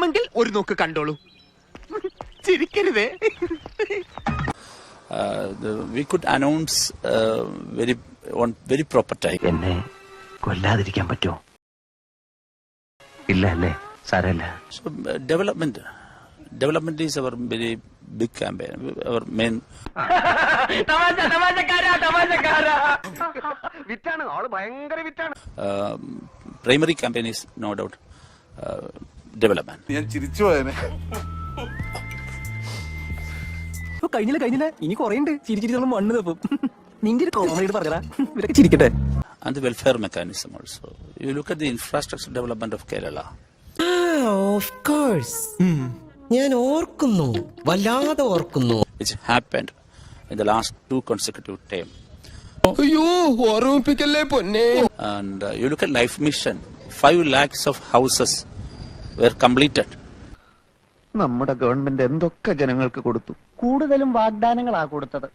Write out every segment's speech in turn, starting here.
വേണമെങ്കിൽ ഒരു നോക്ക് കണ്ടോളൂ. ചിരിക്കരുതേ. We could announce on very proper time. എന്നെ കൊല്ലാതിരിക്കാൻ പറ്റുമോ? ഇല്ല അല്ലേ? സാരമില്ല. So development is our very big campaign. Our main. വിറ്റാണ് ആള്, ഭയങ്കര വിറ്റാണ്. Primary campaign is no doubt development. ഞാൻ ചിരിച്ചു പോയനെ. കഴിഞ്ഞില്ല ഇനി കൊറേ ഉണ്ട്. ചിരിച്ചിരി നമ്മൾ മണ്ണ് തപ്പും. നിന്റെ ഒരു കോമഡി പറഞ്ഞാ ഇവരൊക്കെ ചിരിക്കട്ടെ. And the welfare mechanism also. You look at the infrastructure development of Kerala. Of course. ഞാൻ ഓർക്കുന്നു, വല്ലാതെ ഓർക്കുന്നു. Which happened in the last 2 consecutive terms. അയ്യോ, ഓർമ്മിപ്പിക്കല്ലേ പൊന്നെ. And you look at Life Mission, 5 lakhs of houses were completed. നമ്മുടെ government എന്തൊക്കെ ജനങ്ങൾക്ക് കൊടുത്തു. കൂടുതലും വാഗ്ദാനങ്ങളാ കൊടുത്തത്.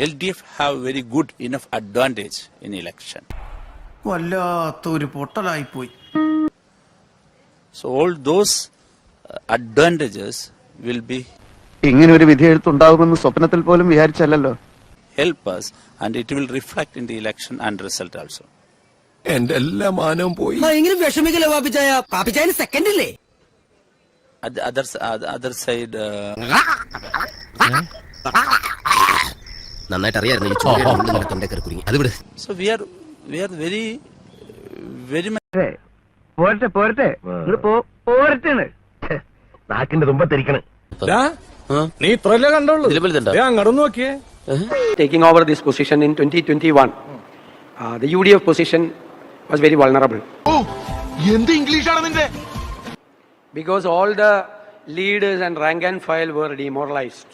LDF have very good enough advantage in election. വല്ലാത്തൊരു പൊട്ടലായി പോയി. So all those advantages will be ഇങ്ങനെ ഒരു വിധി എഴുത്തുണ്ടാകുമെന്ന് സ്വപ്നത്തിൽ പോലും വിചാരിച്ചല്ലോ. help us, and it will reflect in the election and result also. എന്റെ എല്ലാ മാനവും പോയി. എങ്കിലും വിഷമിക്കല്ലേ പാപ്പിച്ചായ? പാപ്പിച്ചായ സെക്കൻഡ് ഇല്ലേ? At the other side, നന്നായിട്ട് അറിയായിരുന്നു ഈ തൊണ്ടേ കയറി കുരുങ്ങി. അത് വിട്. so we are very much. പോരട്ടെ നാക്കിന്റെ തുമ്പത്തിരിക്കണ്. നീ ഇത്രല്ലേ കണ്ടോളൂ. അങ്ങോട്ട് നോക്കിയേ. Taking over this position in 2021, the UDF position was very vulnerable. എന്ത് ഇംഗ്ലീഷാണ് നിന്റെ? Because all the leaders and rank and file were demoralized.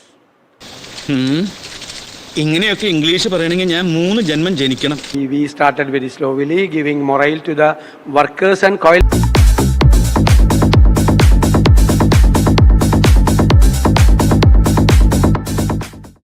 ഇങ്ങനെയൊക്കെ ഇംഗ്ലീഷ് പറയണമെങ്കിൽ ഞാൻ 3 ജന്മം ജനിക്കണം. We started very slowly giving morale to the workers and coil.